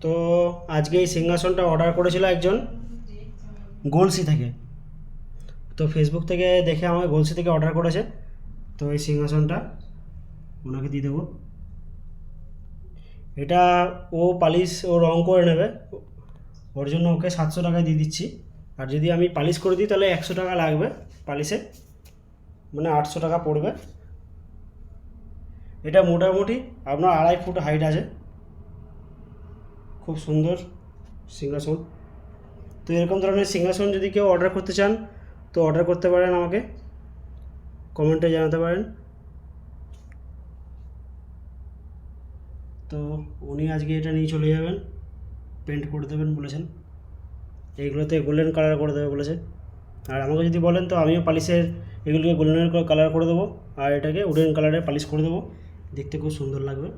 তো আজকে এই সিংহাসনটা অর্ডার করেছিল একজন গলসি থেকে। তো ফেসবুক থেকে দেখে আমাকে গলসি থেকে অর্ডার করেছে। তো এই সিংহাসনটা ওনাকে দিয়ে দেবো। এটা ও পালিশ ও রং করে নেবে, ওর জন্য ওকে 700 টাকায় দিয়ে দিচ্ছি। আর যদি আমি পালিশ করে দিই তাহলে 100 টাকা লাগবে পালিশে, মানে 800 টাকা পড়বে। এটা মোটামুটি আপনার 2.5 ফুট হাইট আছে, খুব সুন্দর সিংহাসন। তো এরকম ধরনের সিংহাসন যদি কেউ অর্ডার করতে চান তো অর্ডার করতে পারেন, আমাকে কমেন্টে জানাতে পারেন। তো উনি আজকে এটা নিয়ে চলে যাবেন, পেন্ট করে দেবেন বলেছেন, এইগুলোতে গোল্ডেন কালার করে দেবে বলেছে। আর আমাকে যদি বলেন তো আমিও পালিশের এগুলোকে গোল্ডেন কালার করে দেবো, আর এটাকে উডেন কালারে পালিশ করে দেবো, দেখতে খুব সুন্দর লাগবে।